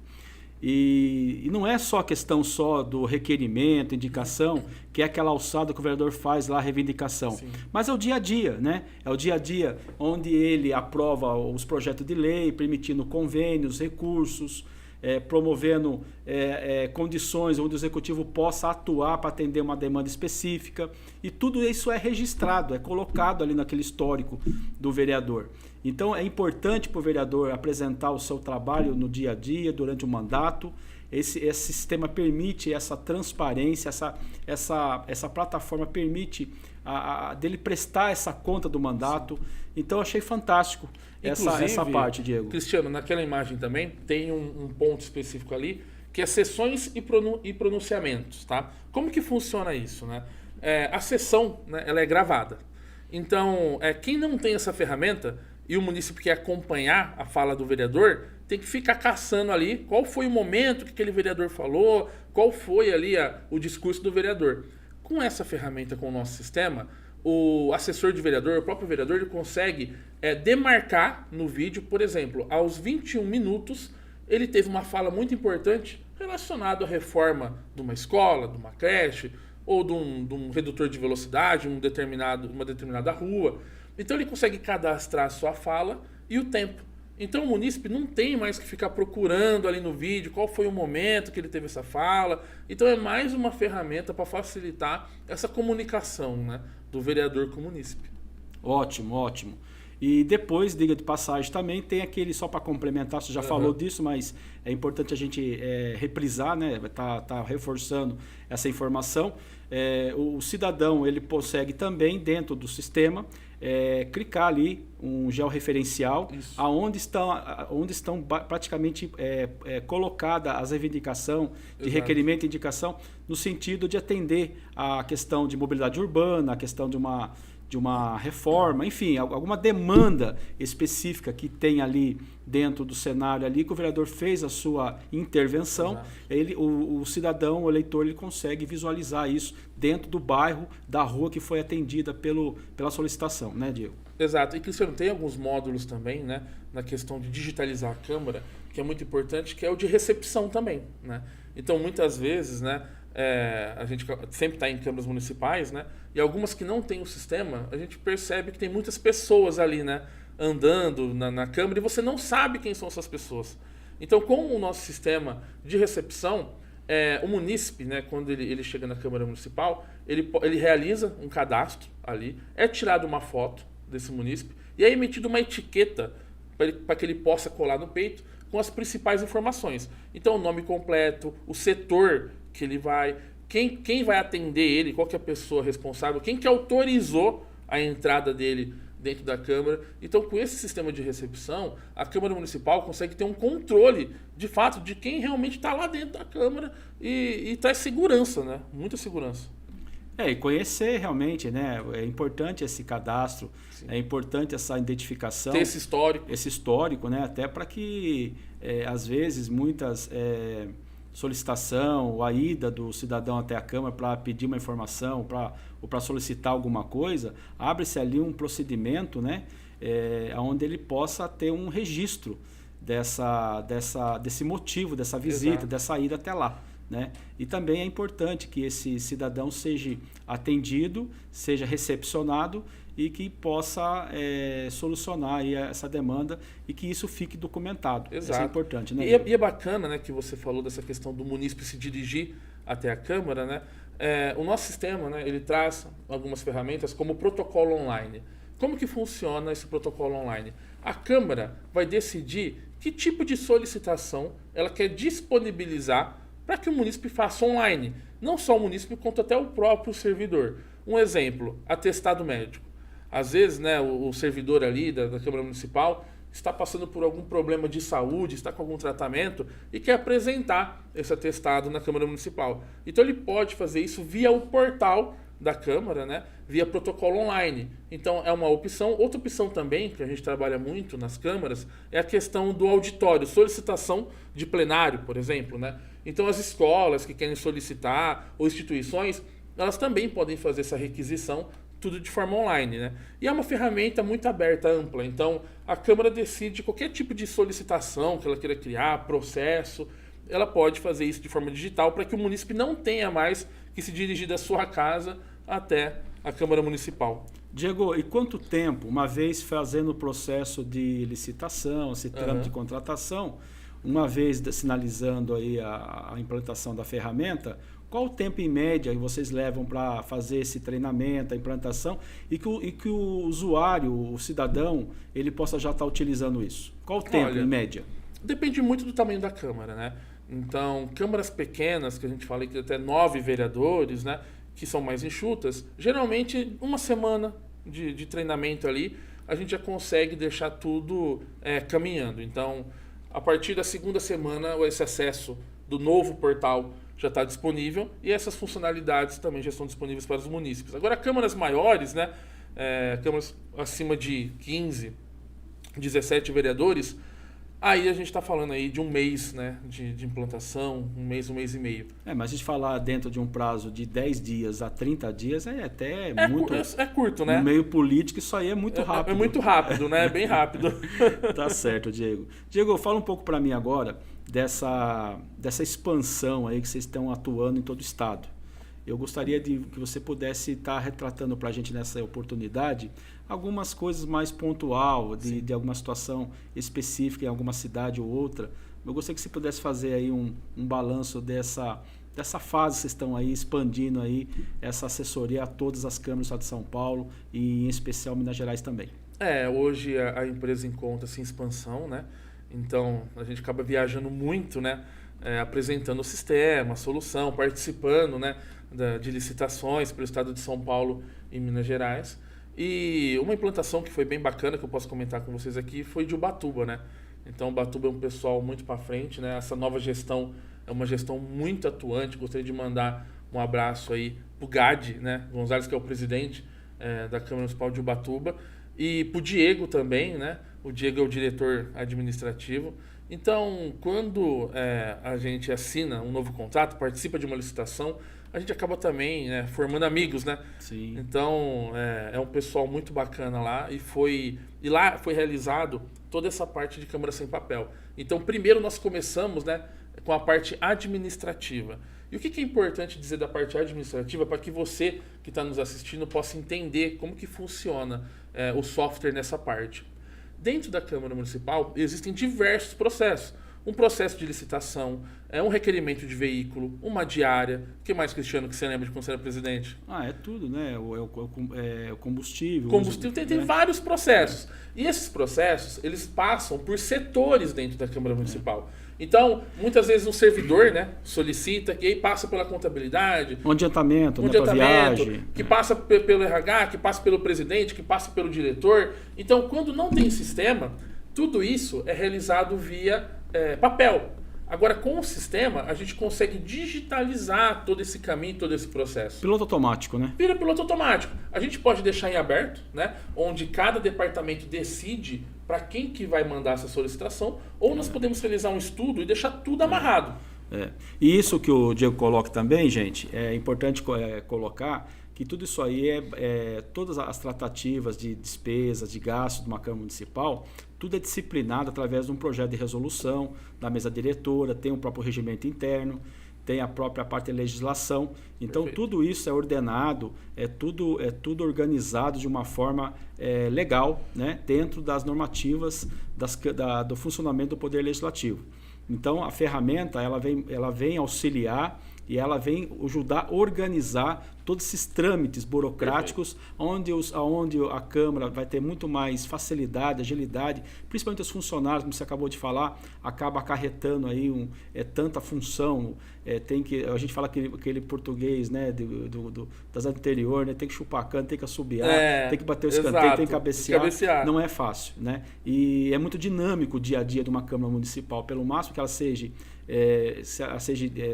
E não é só a questão do requerimento, indicação, que é aquela alçada que o vereador faz lá, a reivindicação. Sim. Mas é o dia a dia, né? É o dia a dia onde ele aprova os projetos de lei, permitindo convênios, recursos, promovendo condições onde o executivo possa atuar para atender uma demanda específica. E tudo isso é registrado, é colocado ali naquele histórico do vereador. Então é importante para o vereador apresentar o seu trabalho no dia a dia, durante o mandato. Esse sistema permite essa transparência, essa plataforma permite dele prestar essa conta do mandato. Então eu achei fantástico essa parte, Diego. Cristiano, naquela imagem também tem um ponto específico ali, que é sessões e pronunciamentos, tá? Como que funciona isso, né? A sessão, né, ela é gravada. Então, quem não tem essa ferramenta e o município quer acompanhar a fala do vereador, tem que ficar caçando ali qual foi o momento que aquele vereador falou, qual foi ali o discurso do vereador. Com essa ferramenta, com o nosso sistema, o assessor de vereador, o próprio vereador, ele consegue demarcar no vídeo, por exemplo, aos 21 minutos, ele teve uma fala muito importante relacionada à reforma de uma escola, de uma creche, ou de um redutor de velocidade, uma determinada rua. Então ele consegue cadastrar a sua fala e o tempo. Então o munícipe não tem mais que ficar procurando ali no vídeo qual foi o momento que ele teve essa fala. Então é mais uma ferramenta para facilitar essa comunicação, né, do vereador com o munícipe. Ótimo, ótimo. E depois, diga de passagem, também tem aquele, só para complementar, você já falou disso, mas é importante a gente reprisar, né? Tá reforçando essa informação. O cidadão ele consegue também, dentro do sistema, clicar ali um georreferencial, onde estão praticamente colocadas as reivindicações de requerimento e indicação, no sentido de atender a questão de mobilidade urbana, a questão de uma reforma, enfim, alguma demanda específica que tem ali dentro do cenário ali, que o vereador fez a sua intervenção, o cidadão, o eleitor, ele consegue visualizar isso dentro do bairro, da rua que foi atendida pela solicitação, né, Diego? Exato. E, Cristiano, tem alguns módulos também, né, na questão de digitalizar a Câmara, que é muito importante, que é o de recepção também, né? Então, muitas vezes, né, a gente sempre está em câmaras municipais, né? E algumas que não têm o sistema, a gente percebe que tem muitas pessoas ali, né, andando na Câmara, e você não sabe quem são essas pessoas. Então, com o nosso sistema de recepção, o munícipe, né, quando ele chega na Câmara Municipal, ele realiza um cadastro ali, é tirada uma foto desse munícipe e é emitida uma etiqueta para que ele possa colar no peito com as principais informações. Então, o nome completo, o setor que ele vai, quem vai atender ele, qual que é a pessoa responsável, quem que autorizou a entrada dele dentro da Câmara. Então, com esse sistema de recepção, a Câmara Municipal consegue ter um controle, de fato, de quem realmente está lá dentro da Câmara e traz segurança, né? Muita segurança. E conhecer realmente, né? É importante esse cadastro, sim, é importante essa identificação. Ter esse histórico. Esse histórico, né? Até para que, às vezes, muitas solicitação, ou a ida do cidadão até a Câmara para pedir uma informação, ou para solicitar alguma coisa, abre-se ali um procedimento, né? Onde ele possa ter um registro desse motivo, dessa visita, exato, dessa ida até lá, né? E também é importante que esse cidadão seja atendido, seja recepcionado e que possa solucionar aí essa demanda e que isso fique documentado. Exato. Isso é importante, né? E é bacana, né, que você falou dessa questão do munícipe se dirigir até a Câmara, né? O nosso sistema, né, ele traz algumas ferramentas como o protocolo online. Como que funciona esse protocolo online? A Câmara vai decidir que tipo de solicitação ela quer disponibilizar para que o munícipe faça online. Não só o munícipe, quanto até o próprio servidor. Um exemplo, atestado médico. Às vezes, né, o servidor ali da Câmara Municipal está passando por algum problema de saúde, está com algum tratamento e quer apresentar esse atestado na Câmara Municipal. Então ele pode fazer isso via o portal da Câmara, né, via protocolo online. Então é uma opção. Outra opção também, que a gente trabalha muito nas câmaras, é a questão do auditório, solicitação de plenário, por exemplo, né? Então as escolas que querem solicitar, ou instituições, elas também podem fazer essa requisição, tudo de forma online, né? E é uma ferramenta muito aberta, ampla. Então a Câmara decide qualquer tipo de solicitação que ela queira criar, processo, ela pode fazer isso de forma digital para que o munícipe não tenha mais que se dirigir da sua casa até a Câmara Municipal. Diego, e quanto tempo, uma vez fazendo o processo de licitação, esse trâmite de contratação, uma vez sinalizando aí a implantação da ferramenta, qual o tempo em média que vocês levam para fazer esse treinamento, a implantação, e que o usuário, o cidadão, ele possa já estar utilizando isso? Qual o tempo em média? Depende muito do tamanho da Câmara, né? Então, câmaras pequenas, que a gente fala que até 9 vereadores, né, que são mais enxutas, geralmente uma semana de treinamento ali, a gente já consegue deixar tudo caminhando. Então, a partir da segunda semana, esse acesso do novo portal já está disponível e essas funcionalidades também já estão disponíveis para os munícipes. Agora, câmaras maiores, né, câmaras acima de 15, 17 vereadores, Aí a gente está falando aí de um mês, né, de implantação, um mês e meio. Mas a gente falar dentro de um prazo de 10 dias a 30 dias é até muito... É curto, né? No meio político isso aí é muito rápido. É muito rápido, né? É bem rápido. Tá certo, Diego. Diego, fala um pouco para mim agora dessa expansão aí que vocês estão atuando em todo o estado. Eu gostaria que você pudesse estar retratando para a gente nessa oportunidade algumas coisas mais pontual, de alguma situação específica em alguma cidade ou outra. Eu gostaria que você pudesse fazer aí um balanço dessa fase que vocês estão aí expandindo aí essa assessoria a todas as câmaras do estado de São Paulo e em especial Minas Gerais também. Hoje a empresa encontra-se em expansão, né? Então a gente acaba viajando muito, né? Apresentando o sistema, a solução, participando, né? De licitações pelo estado de São Paulo e Minas Gerais. E uma implantação que foi bem bacana, que eu posso comentar com vocês aqui, foi de Ubatuba, né? Então, Ubatuba é um pessoal muito para frente, né? Essa nova gestão é uma gestão muito atuante. Gostaria de mandar um abraço aí pro Gade, né? Gonzalez, que é o presidente da Câmara Municipal de Ubatuba. E pro Diego também, né? O Diego é o diretor administrativo. Então, quando a gente assina um novo contrato, participa de uma licitação, a gente acaba também formando amigos, né? Sim. Então, é um pessoal muito bacana lá e lá foi realizado toda essa parte de câmara sem papel. Então, primeiro nós começamos, né, com a parte administrativa. E o que é importante dizer da parte administrativa para que você que está nos assistindo possa entender como que funciona o software nessa parte. Dentro da Câmara Municipal existem diversos processos. Um processo de licitação, um requerimento de veículo, uma diária. O que mais, Cristiano, que você lembra de quando você era presidente? É tudo, né? O combustível. Combustível tem vários processos. E esses processos, eles passam por setores dentro da Câmara Municipal. Então, muitas vezes um servidor, né, solicita, que aí passa pela contabilidade. Um adiantamento, né, para viagem. Que passa pelo RH, que passa pelo presidente, que passa pelo diretor. Então, quando não tem sistema, tudo isso é realizado via papel. Agora, com o sistema, a gente consegue digitalizar todo esse caminho, todo esse processo. Piloto automático, né? Vira piloto automático. A gente pode deixar em aberto, né? Onde cada departamento decide para quem que vai mandar essa solicitação, ou nós podemos realizar um estudo e deixar tudo amarrado. E isso que o Diego coloca também, gente, é importante colocar que tudo isso aí todas as tratativas de despesas, de gastos de uma Câmara Municipal, tudo é disciplinado através de um projeto de resolução da mesa diretora, tem o próprio regimento interno, tem a própria parte de legislação. Então, perfeito. Tudo isso é ordenado, é tudo organizado de uma forma legal, né, dentro das normativas do funcionamento do Poder Legislativo. Então, a ferramenta ela vem auxiliar e ela vem ajudar a organizar todos esses trâmites burocráticos, onde a Câmara vai ter muito mais facilidade, agilidade, principalmente os funcionários, como você acabou de falar, acaba acarretando aí tanta função. A gente fala aquele português, né, das anteriores, né, tem que chupar cano, tem que assobiar, tem que bater o escanteio, tem que cabecear. Não é fácil, né? E é muito dinâmico o dia a dia de uma Câmara Municipal, pelo máximo que ela seja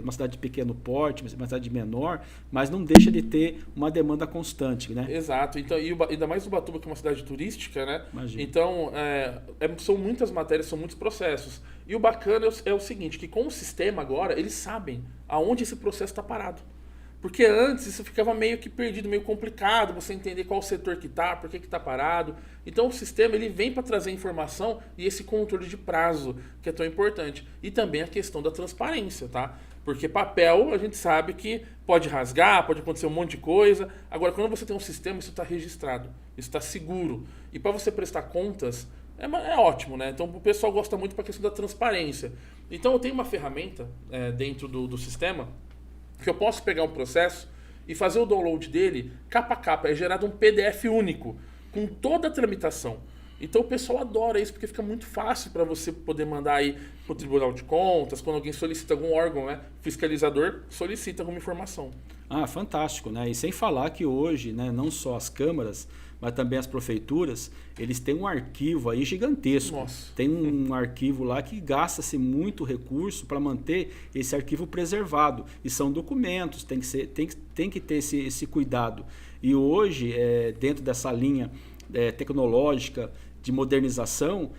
uma cidade de pequeno porte, uma cidade menor, mas não deixa de ter uma demanda constante, né? Exato. Então, ainda mais Ubatuba, que é uma cidade turística, né? Imagina. Então, são muitas matérias, são muitos processos. E o bacana é o seguinte, que com o sistema agora, eles sabem aonde esse processo está parado. Porque antes isso ficava meio que perdido, meio complicado, você entender qual setor que está, por que está parado. Então o sistema ele vem para trazer informação e esse controle de prazo, que é tão importante. E também a questão da transparência, tá? Porque papel a gente sabe que pode rasgar, pode acontecer um monte de coisa. Agora, quando você tem um sistema, isso está registrado, isso está seguro. E para você prestar contas, é ótimo, né? Então o pessoal gosta muito para a questão da transparência. Então eu tenho uma ferramenta dentro do sistema, que eu posso pegar um processo e fazer o download dele capa a capa. É gerado um PDF único, com toda a tramitação. Então o pessoal adora isso, porque fica muito fácil para você poder mandar aí para o Tribunal de Contas, quando alguém solicita algum órgão, né, fiscalizador, solicita alguma informação. Fantástico, né? E sem falar que hoje, né, não só as câmaras, mas também as prefeituras, eles têm um arquivo aí gigantesco. Nossa. Tem um arquivo lá que gasta-se muito recurso para manter esse arquivo preservado. E são documentos, tem que ter esse cuidado. E hoje, dentro dessa linha tecnológica de modernização,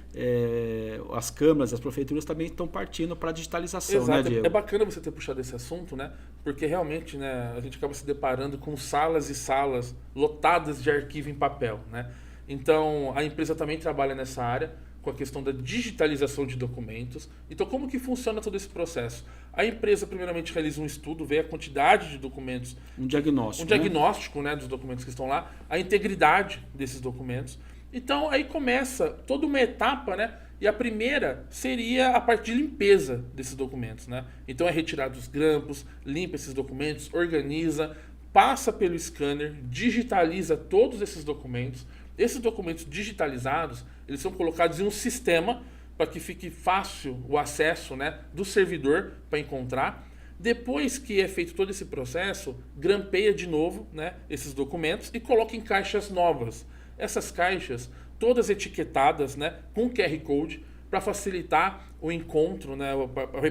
as câmaras, as prefeituras também estão partindo para a digitalização, Exato. né, Diego? É bacana você ter puxado esse assunto, né? Porque realmente, né, a gente acaba se deparando com salas e salas lotadas de arquivo em papel, né? Então, a empresa também trabalha nessa área, com a questão da digitalização de documentos. Então, como que funciona todo esse processo? A empresa, primeiramente, realiza um estudo, vê a quantidade de documentos. Um diagnóstico. Um diagnóstico, né, dos documentos que estão lá, a integridade desses documentos. Então, aí começa toda uma etapa, né? E a primeira seria a parte de limpeza desses documentos, né? Então, é retirado os grampos, limpa esses documentos, organiza, passa pelo scanner, digitaliza todos esses documentos. Esses documentos digitalizados, eles são colocados em um sistema para que fique fácil o acesso, né, do servidor para encontrar. Depois que é feito todo esse processo, grampeia de novo, né, esses documentos e coloca em caixas novas. Essas caixas, todas etiquetadas, né, com QR Code, para facilitar o encontro, né,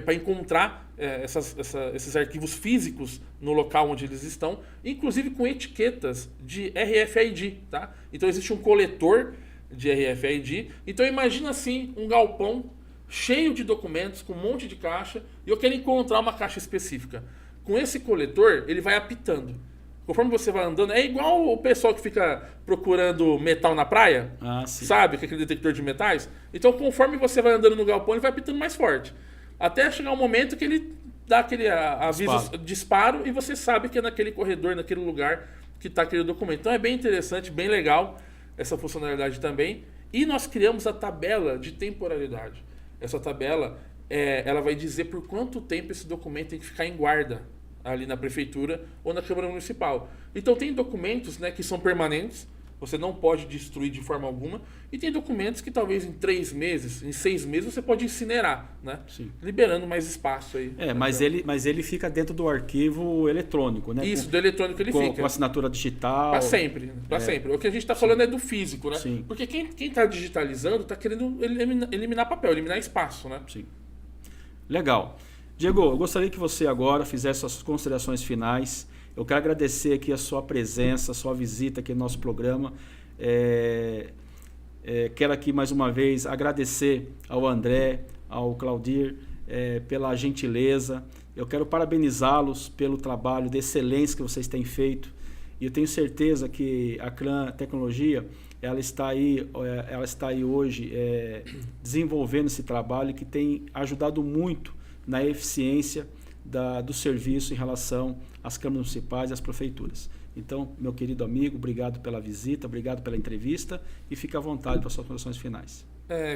para encontrar esses arquivos físicos no local onde eles estão, inclusive com etiquetas de RFID. Tá? Então existe um coletor de RFID. Então imagina assim um galpão cheio de documentos, com um monte de caixa, e eu quero encontrar uma caixa específica. Com esse coletor, ele vai apitando. Conforme você vai andando, é igual o pessoal que fica procurando metal na praia, sabe? Que é aquele detector de metais. Então, conforme você vai andando no galpão, ele vai apitando mais forte. Até chegar um momento que ele dá aquele aviso, disparo, e você sabe que é naquele corredor, naquele lugar que está aquele documento. Então, é bem interessante, bem legal essa funcionalidade também. E nós criamos a tabela de temporalidade. Essa tabela, ela vai dizer por quanto tempo esse documento tem que ficar em guarda ali na prefeitura ou na Câmara Municipal. Então tem documentos, né, que são permanentes, você não pode destruir de forma alguma, e tem documentos que talvez em 3 meses, em 6 meses você pode incinerar, né? Sim. Liberando mais espaço aí. Mas ele fica dentro do arquivo eletrônico, né? Isso, do eletrônico ele fica. Com assinatura digital. Para sempre, para sempre. O que a gente está falando é do físico, né? Sim. Porque quem está digitalizando está querendo eliminar papel, eliminar espaço, né? Sim. Legal. Diego, eu gostaria que você agora fizesse as suas considerações finais. Eu quero agradecer aqui a sua presença, a sua visita aqui no nosso programa. Quero aqui mais uma vez agradecer ao André, ao Claudir, pela gentileza. Eu quero parabenizá-los pelo trabalho de excelência que vocês têm feito. E eu tenho certeza que a Clan Tecnologia ela está aí hoje desenvolvendo esse trabalho que tem ajudado muito na eficiência do serviço em relação às câmaras municipais e às prefeituras. Então, meu querido amigo, obrigado pela visita, obrigado pela entrevista e fique à vontade para as suas considerações finais.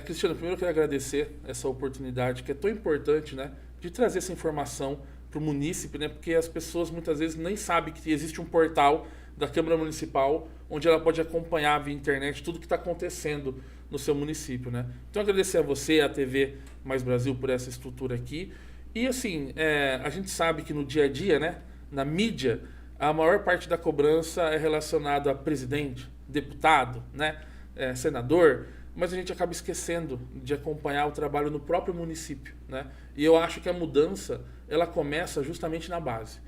Cristiano, primeiro eu quero agradecer essa oportunidade que é tão importante, né, de trazer essa informação para o munícipe, né, porque as pessoas muitas vezes nem sabem que existe um portal da Câmara Municipal onde ela pode acompanhar via internet tudo que está acontecendo no seu município, né? Então agradecer a você, a TV Mais Brasil, por essa estrutura aqui. E assim, a gente sabe que no dia a dia, né, na mídia, a maior parte da cobrança é relacionada a presidente, deputado, né, senador, mas a gente acaba esquecendo de acompanhar o trabalho no próprio município, né? E eu acho que a mudança, ela começa justamente na base.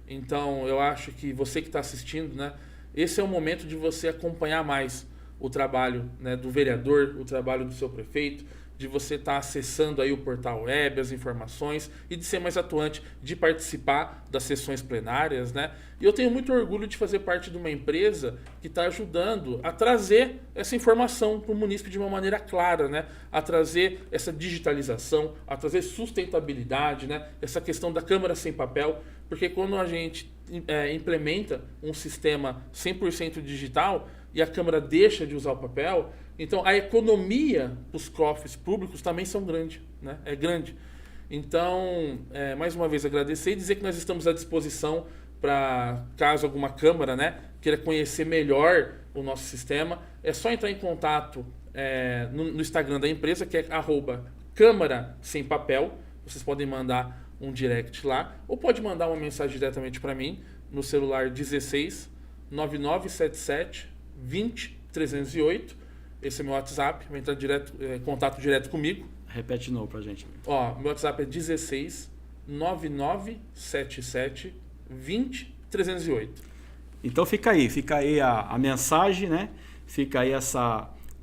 Então, eu acho que você que está assistindo, né, esse é o momento de você acompanhar mais o trabalho, né, do vereador, o trabalho do seu prefeito, de você estar acessando aí o portal web, as informações e de ser mais atuante, de participar das sessões plenárias, né? E eu tenho muito orgulho de fazer parte de uma empresa que está ajudando a trazer essa informação para o município de uma maneira clara, né? A trazer essa digitalização, a trazer sustentabilidade, né? Essa questão da Câmara sem papel, porque quando a gente implementa um sistema 100% digital e a Câmara deixa de usar o papel, então a economia dos cofres públicos também são grande, né? É grande. Então, mais uma vez agradecer e dizer que nós estamos à disposição para, caso alguma Câmara, né, queira conhecer melhor o nosso sistema, é só entrar em contato no Instagram da empresa, que é @Câmara Sem Papel. Vocês podem mandar um direct lá, ou pode mandar uma mensagem diretamente para mim no celular 16 9977 20 308. Esse é meu WhatsApp, vai entrar em contato direto comigo. Repete de novo pra gente. Meu WhatsApp é 16 9977 20 308. Então fica aí a mensagem, né? Fica aí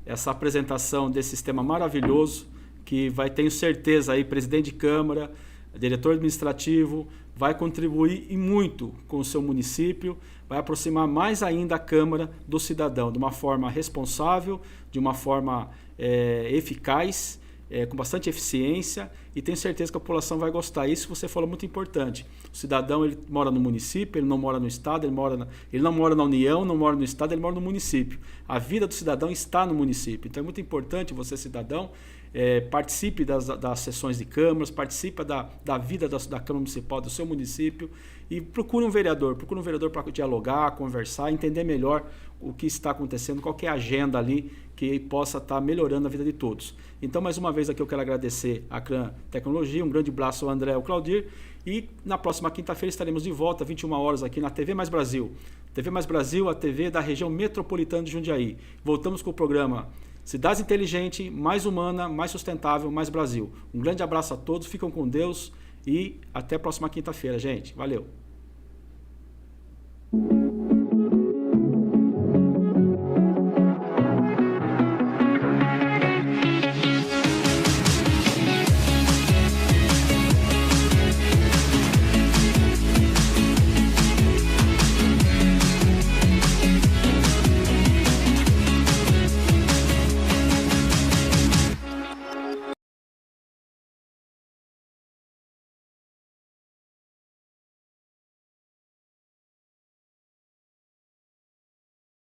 essa apresentação desse sistema maravilhoso, que vai, tenho certeza, aí, presidente de Câmara, diretor administrativo, vai contribuir e muito com o seu município, vai aproximar mais ainda a Câmara do cidadão, de uma forma responsável, de uma forma eficaz, com bastante eficiência, e tenho certeza que a população vai gostar. Isso que você falou é muito importante. O cidadão, ele mora no município, ele não mora no estado, ele não mora na União, não mora no estado, ele mora no município. A vida do cidadão está no município. Então é muito importante você, cidadão, participe das sessões de câmaras, participe da vida da Câmara Municipal do seu município e procure um vereador para dialogar, conversar, entender melhor o que está acontecendo, qual que é a agenda ali que possa estar melhorando a vida de todos. Então, mais uma vez aqui eu quero agradecer a CRAN Tecnologia, um grande abraço ao André e ao Claudir, e na próxima quinta-feira estaremos de volta, 21 horas, aqui na TV Mais Brasil. TV Mais Brasil, a TV da região metropolitana de Jundiaí. Voltamos com o programa Cidades Inteligente, mais humana, mais sustentável, mais Brasil. Um grande abraço a todos, ficam com Deus e até a próxima quinta-feira, gente. Valeu!